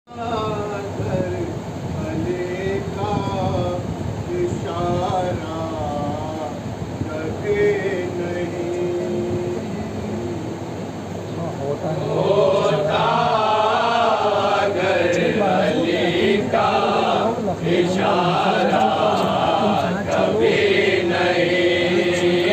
घर भले का इशारा कभी नहीं होता घर भले का इशारा कभी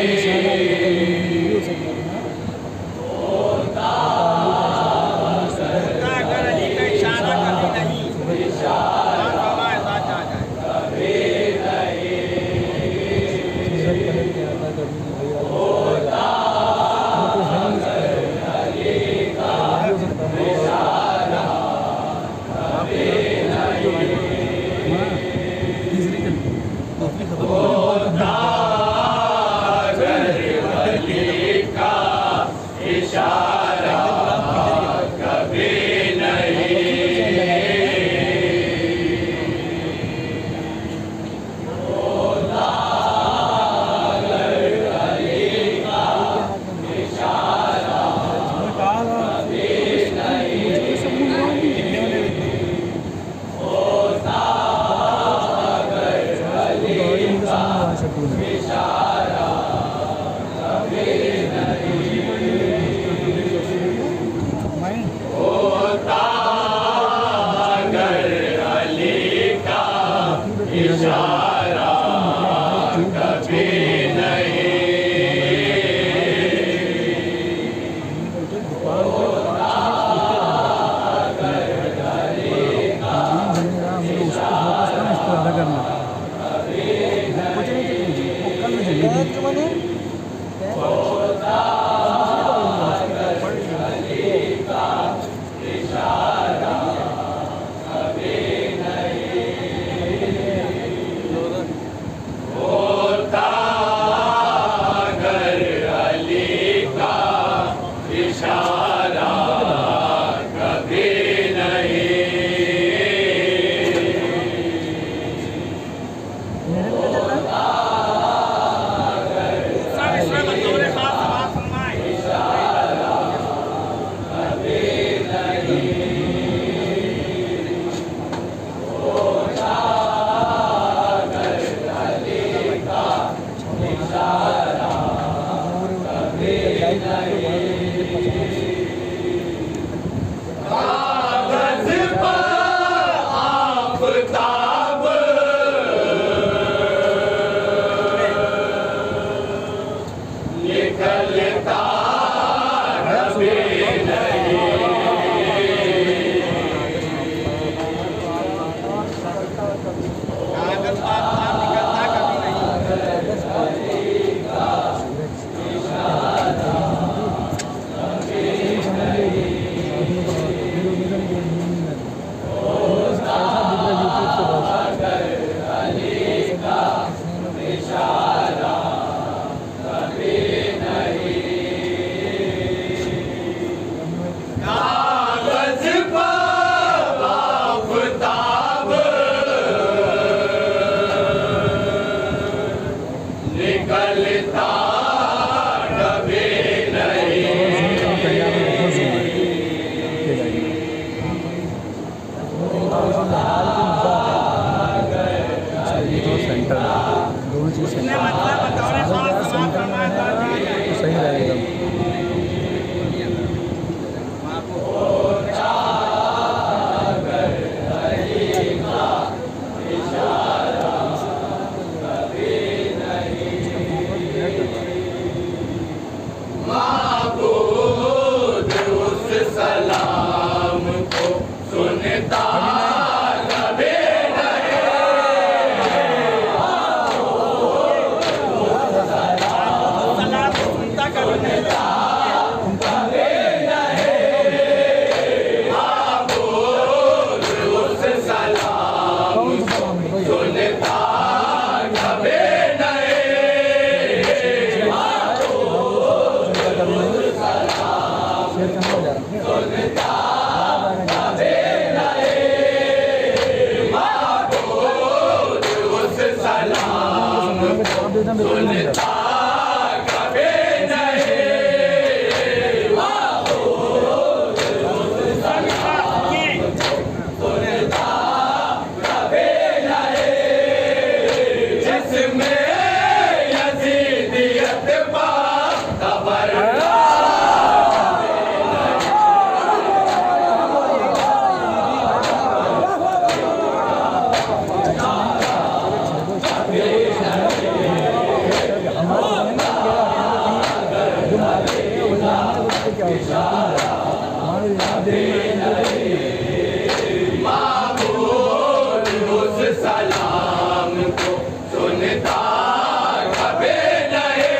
हमारे यहाँ माबूद उस सलाम को सुनता कभी नहीं,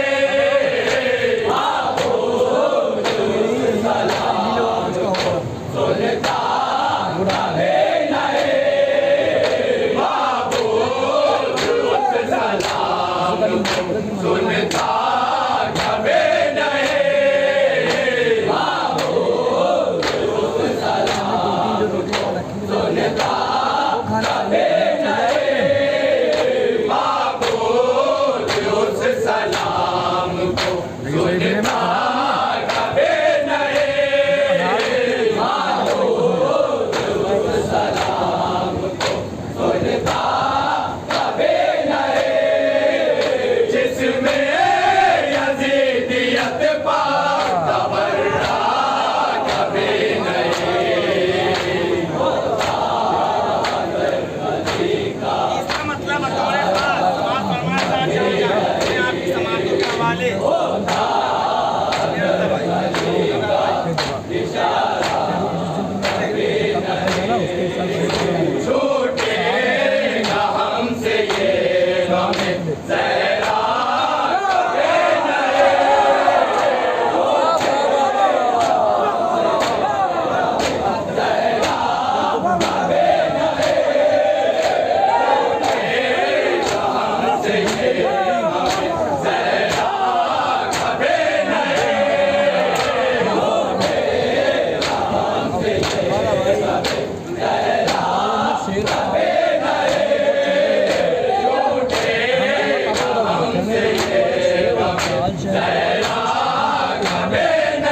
माबूद उस सलाम को सुनता कभी नहीं, माबूद उस सलाम को सुनता कभी नहीं, माबूद उस सलाम को सुनता कभी नहीं, माबूद उस सलाम को सुनता कभी नहीं, माबूद उस सलाम को सुनता कभी नहीं, जिसमें यजीदियत पाक तबर्रा कभी नहीं। इसका मतलब बतौर खास समाज फरमाया जाएगा अपने आप की समाधि के हवाले छूटेगा हमसे ये गम ज़हरा कभी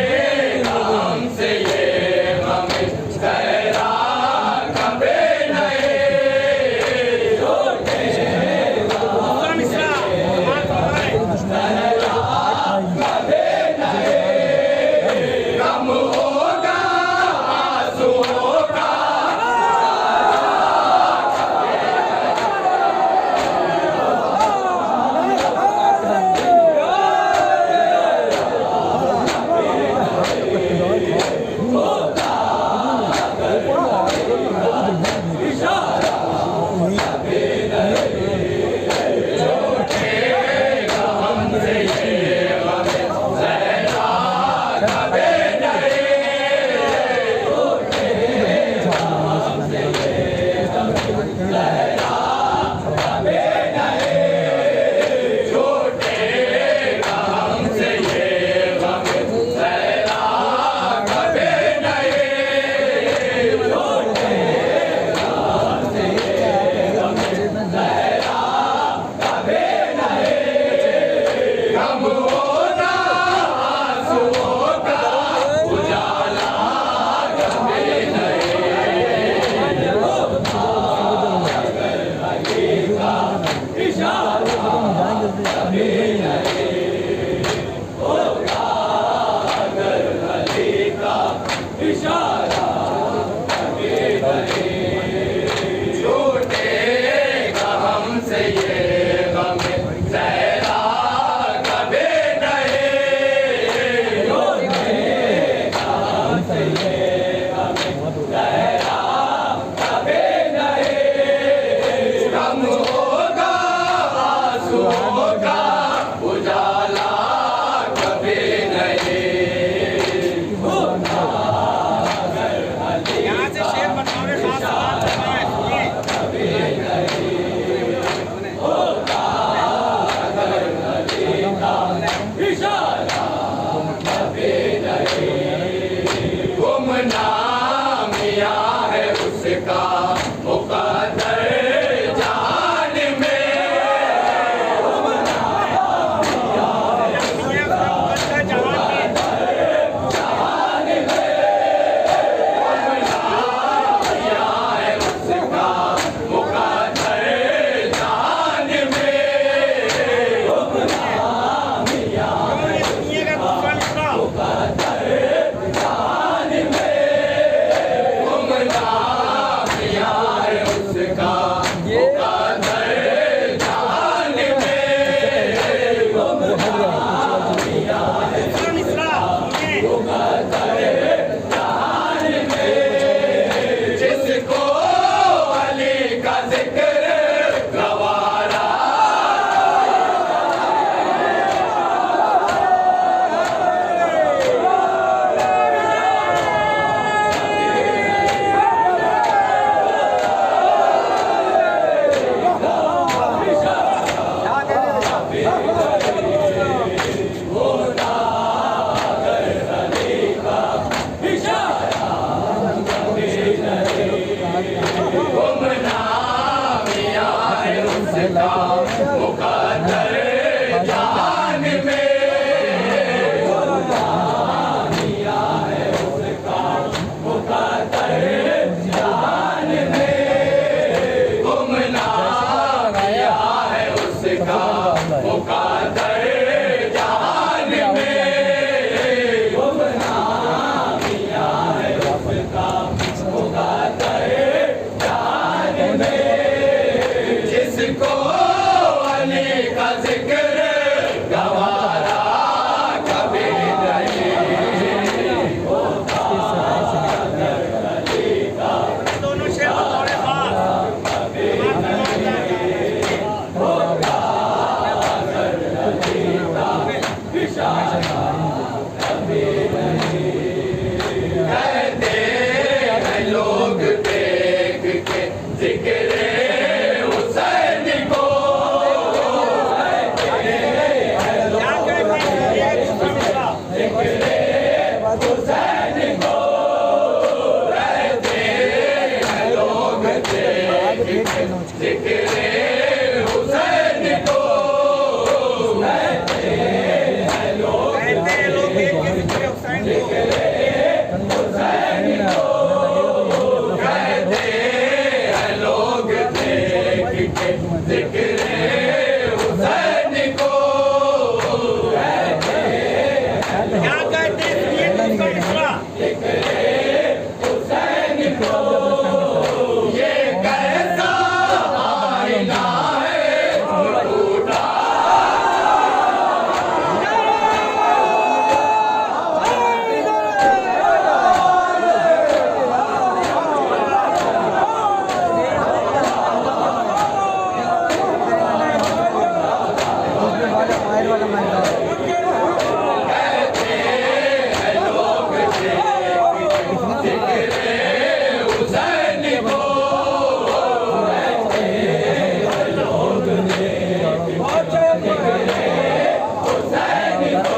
हमसे ये गम ज़हरा कभी नहीं, दूसरा मिसरा समाज फरमाए गम होगा आंसुओं का, हमसे ये गम ज़हरा कभी छूटेगा हमसे ये गम ज़हरा कभी नहीं, गम होगा आंसुओं का उजाला कभी छूटेगा हमसे ये गम ज़हरा कभी नहीं, गम होगा आंसुओं का उजाला कभी नहीं। यहाँ से शेर बतौर खास समाज फरमाए गुमनाम मियाँ है उसका मुक़द्दर जान में, उसका मुक़द्दर जान में, गुमनाम गुमनाम मियाँ है उसका मुकद्दर जान में गुमनाम मियाँ है उसका मुकद्दर जान में गुमनाम मियाँ है उसका मुकद्दर जान में गुमनाम मियाँ है उसका मुकद्दर जान में जिसको अली का जिक्र गवारा कभी नहीं दोनों शेर बतौरे खास कहते हैं लोग देख के जिक्र हुसैन को क्या कहते हैं ये दूसरा हुसैन को कहते हैं लोग देख के जिक्र हुसैन को कहते हैं लोग कहते हैं लोग एक के दूसरे हुसैन को कहते हैं लोग देख के जिक्र हुसैन को क्या कहते हैं ये दूसरा हुसैन को ये कैसा आईना है टूटा हुसैन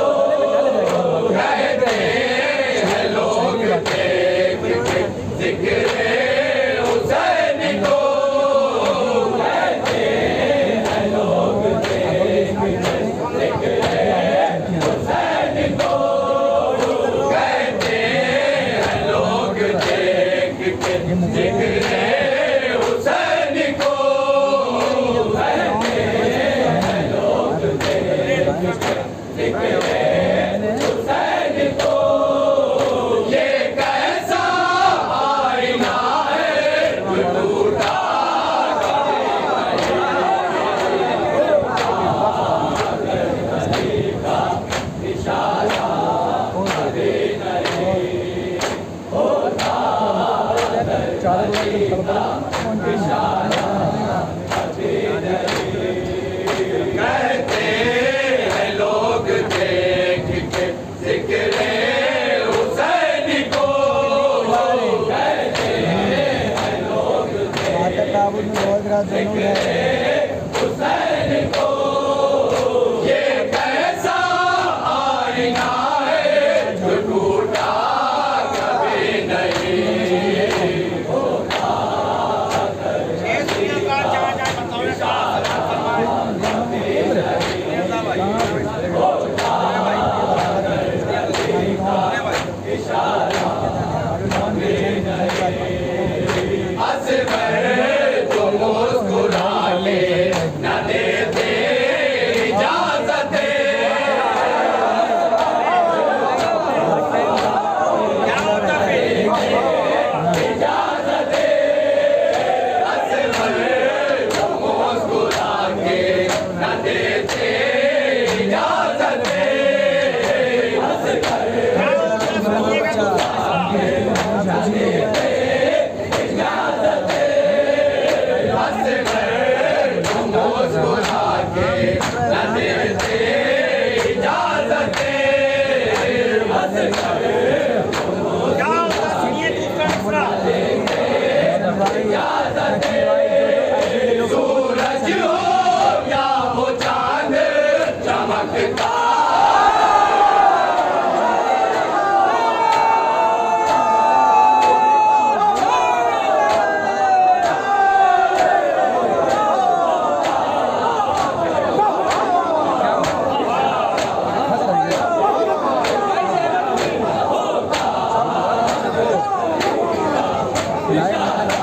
को कहते हैं लोग देख के जिक्र हुसैन को कहते हैं लोग देख के जिक्र हुसैन को कहते हैं लोग देख के जिक्र हुसैन को कहते हैं लोग देख के जिक्र हुसैन को ये कैसा आईना है जो टूटा कहते हैं लोग देख के जिक्र हुसैन को कहते हैं लोग हुसैन को ये कैसा आईना है जो टूटा कभी नहीं ये दुनिया का जहाँ जहाँ बतौरे खास असबर तो मुस्कुरा के न देते इजाजत क्या होता है इजाजत असबर तो मुस्कुरा के न देते इजाजत क्या होता है सुनिएगा मुस्कुरा के न देते इजाजत क्या होता है सुनिए दूसरा सूरज हो या हो चांद चमकता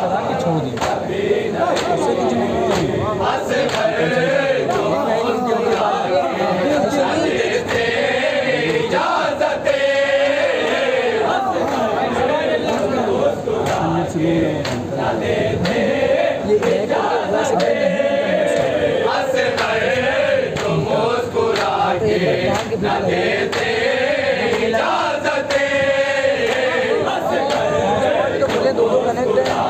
लगा के छोड़ दी उससे कुछ नहीं दो कनेक्ट है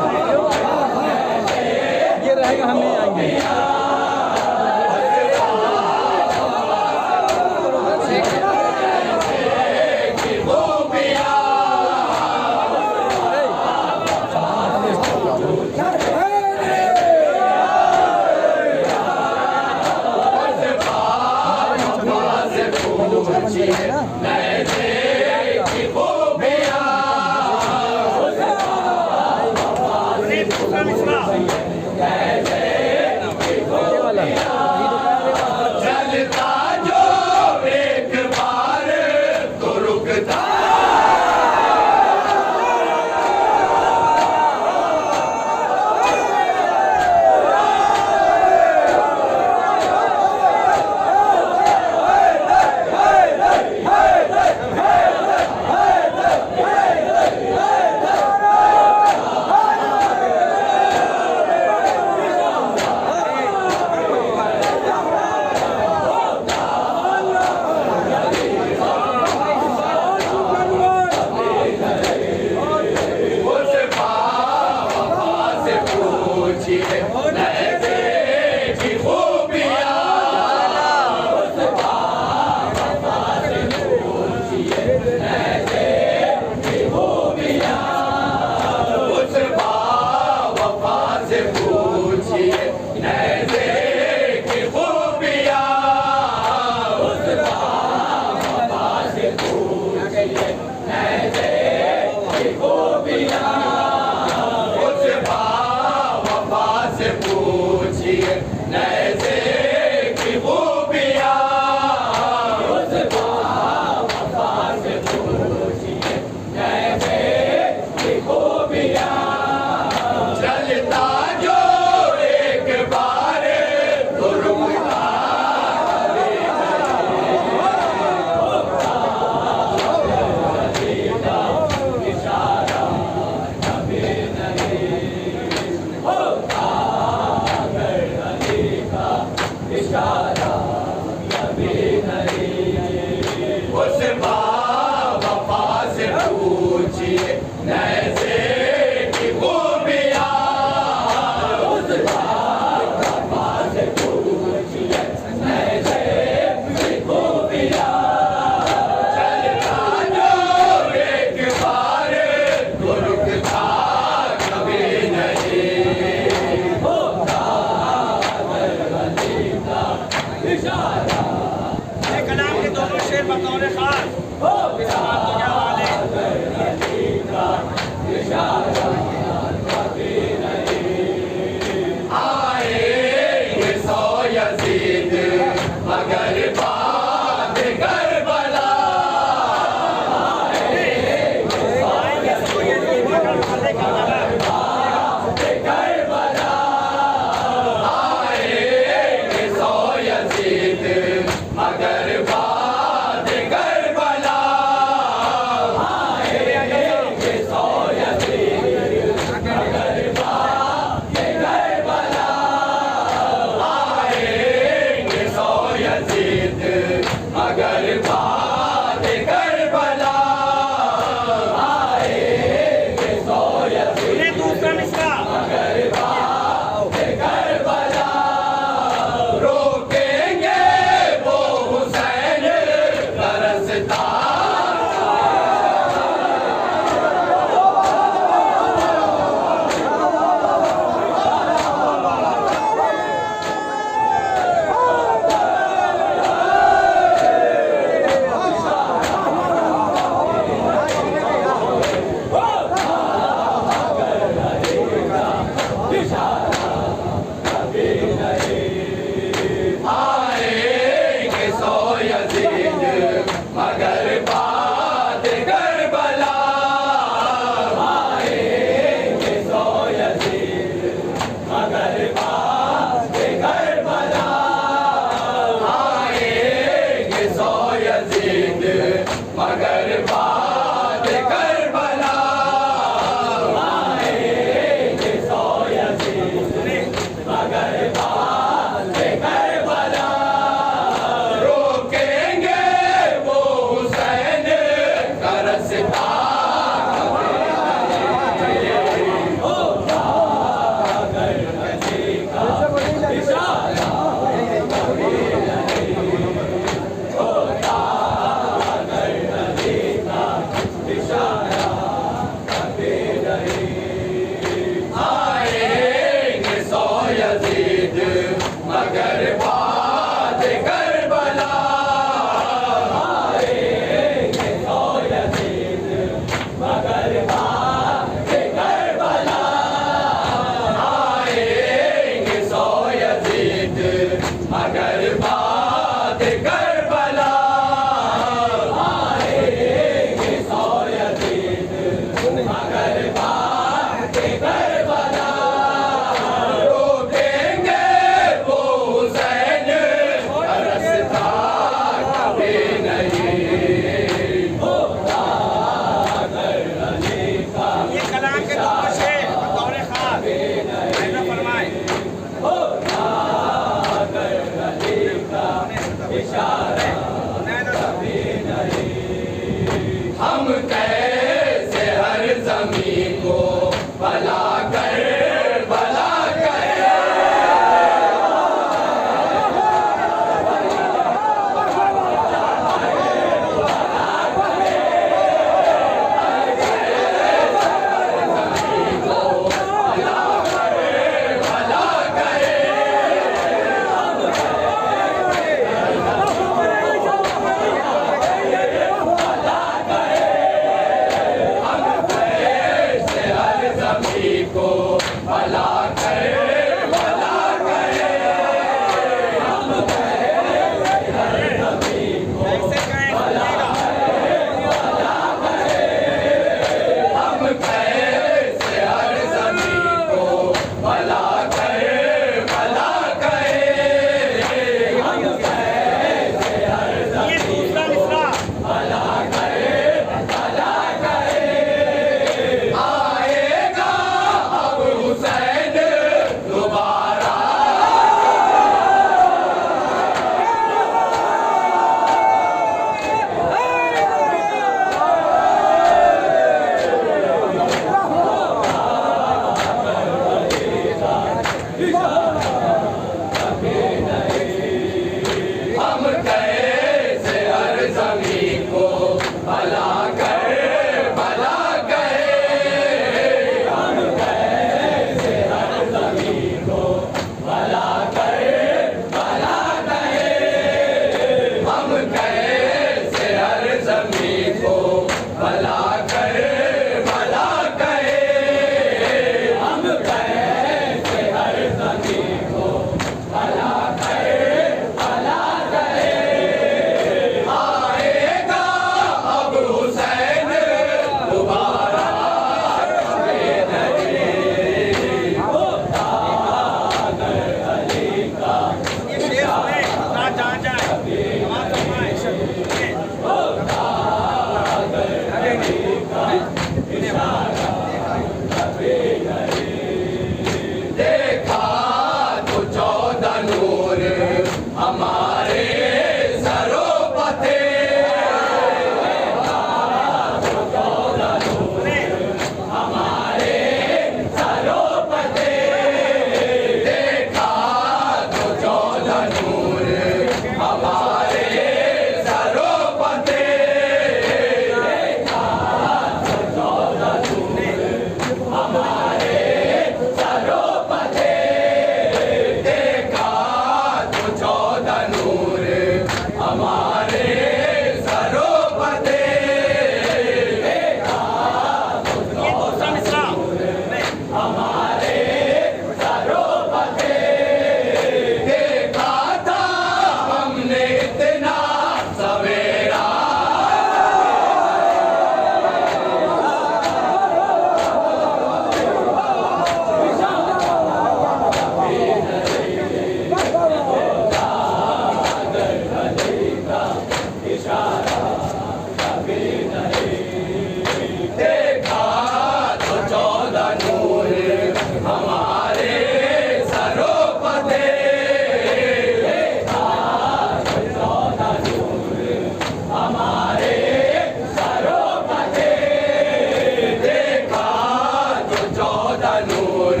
तनूर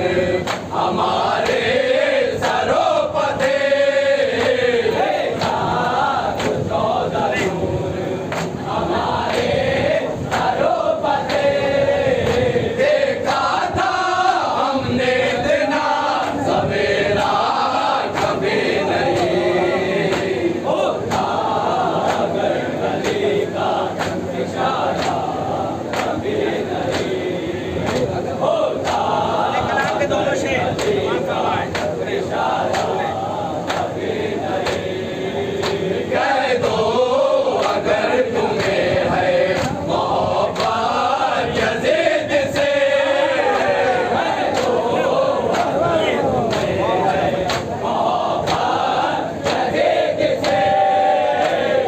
हमारे सरों पर थे। देखा था हमने दिना सवेरा कभी नहीं होता, अगर गली का इशारा कभी नहीं होता, कलाम के दोनों शेर मान फरमाए। कह दो अगर तुम्हें है मोहब्बत यज़ीद से, कह दो अगर तुम्हें है मोहब्बत यज़ीद से,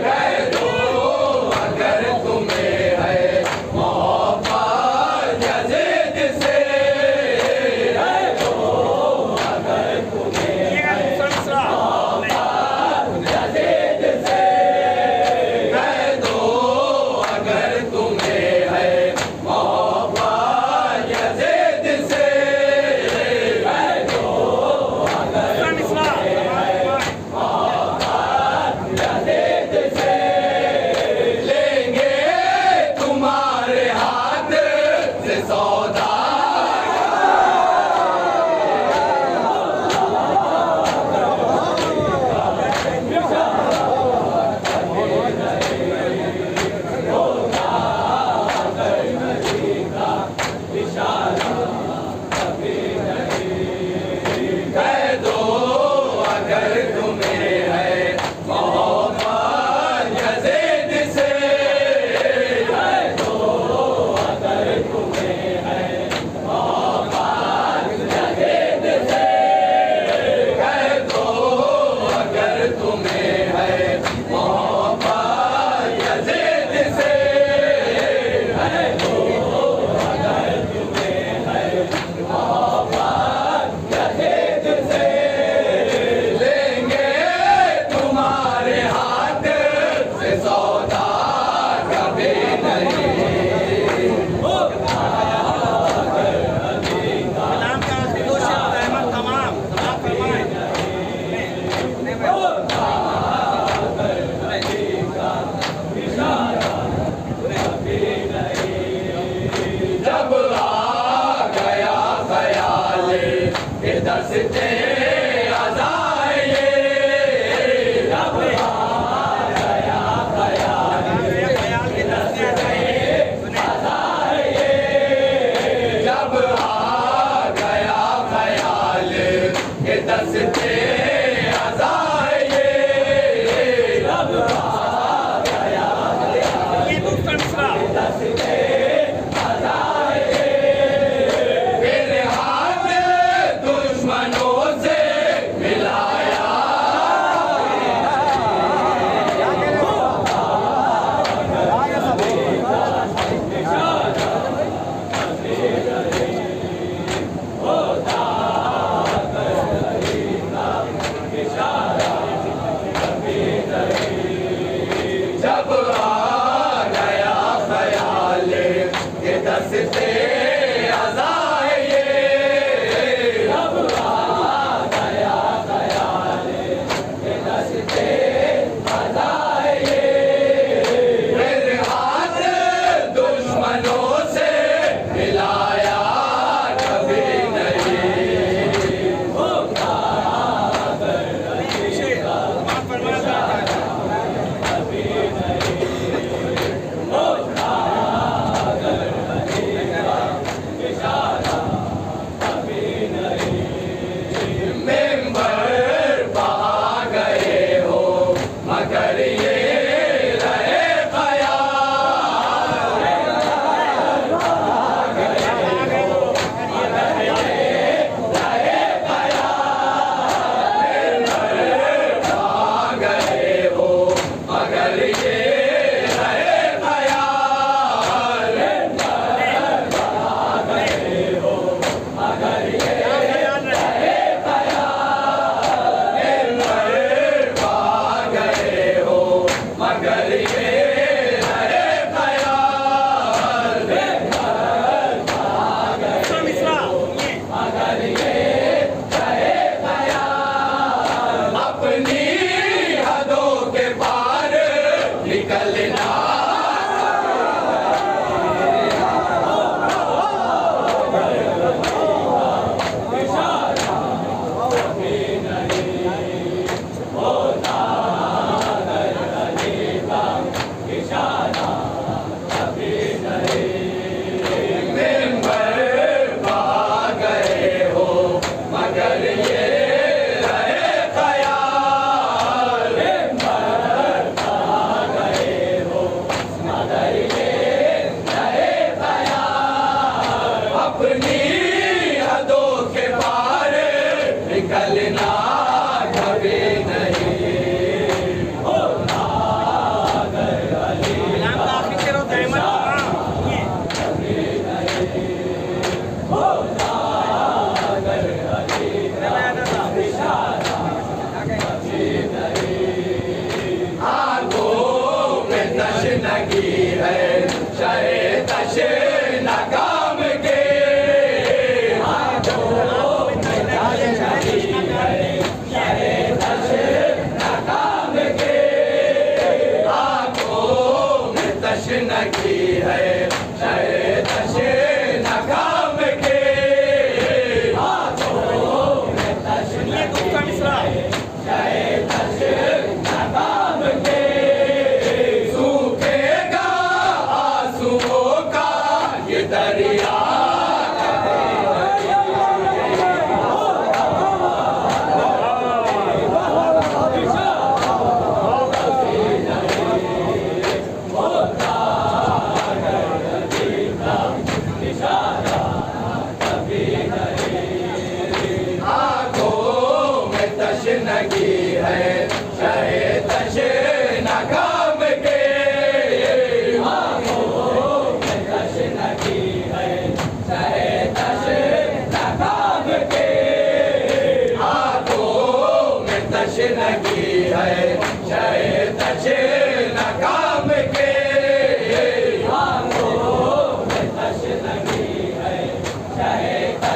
कह दो अगर तुम्हें है मोहब्बत यज़ीद से, कह दो अगर तुम्हें ये का दूसरा मिसरा यज़ीद से, कह दो अगर तुम्हें है मोहब्बत यज़ीद से, कह दो दूसरा मिसरा यज़ीद से, लेंगे तुम्हारे हाथ से सौदा। कह दो अगर तुम्हें है मोहब्बत यज़ीद से, कह दो अगर तुम्हें है मोहब्बत यज़ीद से, कह दो अगर तुम्हें है मोहब्बत यज़ीद से, कह दो अगर तुम्हें है मोहब्बत यज़ीद से, लेंगे तुम्हारे हाथ से सौदा कभी नहीं होता, कलाम का आखिरी दो शेर रहमत तमाम मान फरमाए। जब आ गया ख्याल के दस्ते अज़ाए, जब आ गया ख्याल के दस्ते अज़ाए, जब आ गया ख्याल के दस्ते अज़ाए, जब आ गया ये दूसरा मिसरा मेरे हाथ दुश्मनों से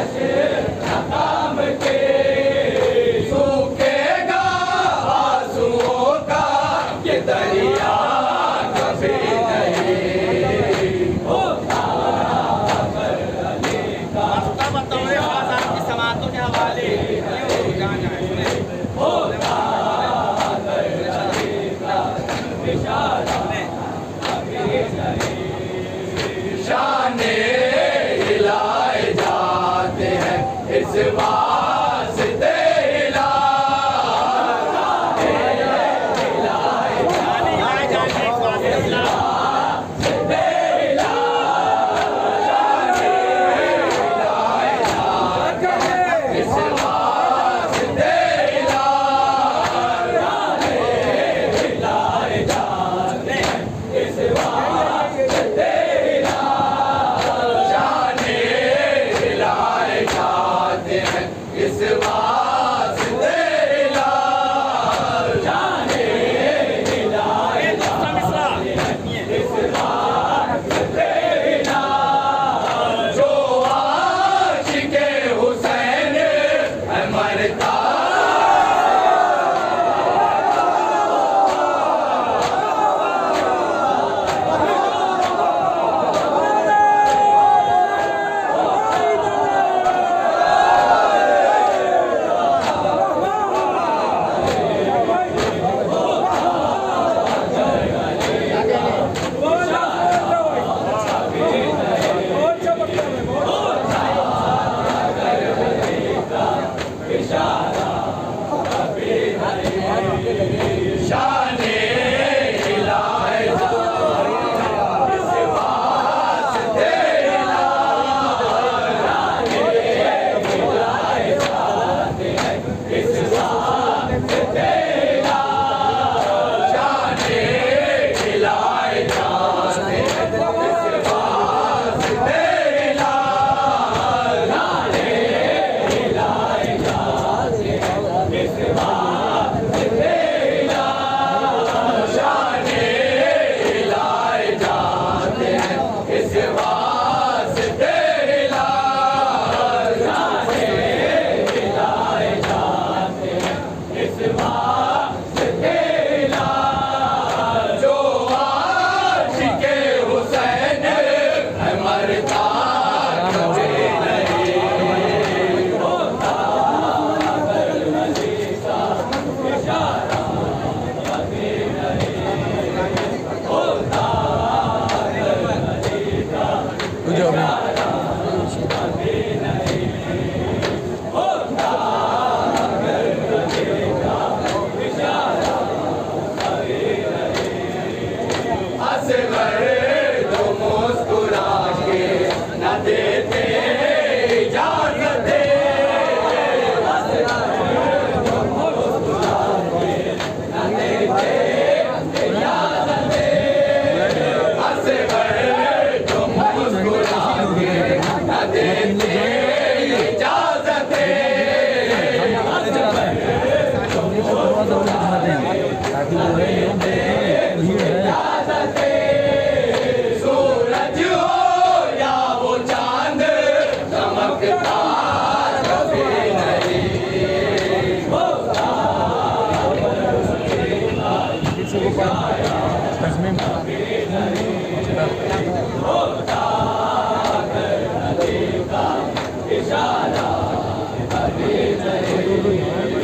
नाकाम के सूखेगा आंसुओं का ये दरिया कभी नहीं होता। मस्ता बतौरे खास आपकी समातों के हवाले जहाँ जाए सुने शाने हिलाए जाते हैं इस वास्ते यहाँ जाए एक वास्ते इस वास्ते दूसरा मिसरा जो आशिके हुसैन है मरता शाने हिलाए जो आशिके हुसैन है मरता कभी नहीं होता। असगर जो मुस्कुरा के न देते इजाजत असगर जो मुस्कुरा के न देते इजाजत सूरज हो या वो चांद चमकता कभी नहीं होता। इशारा कभी नहीं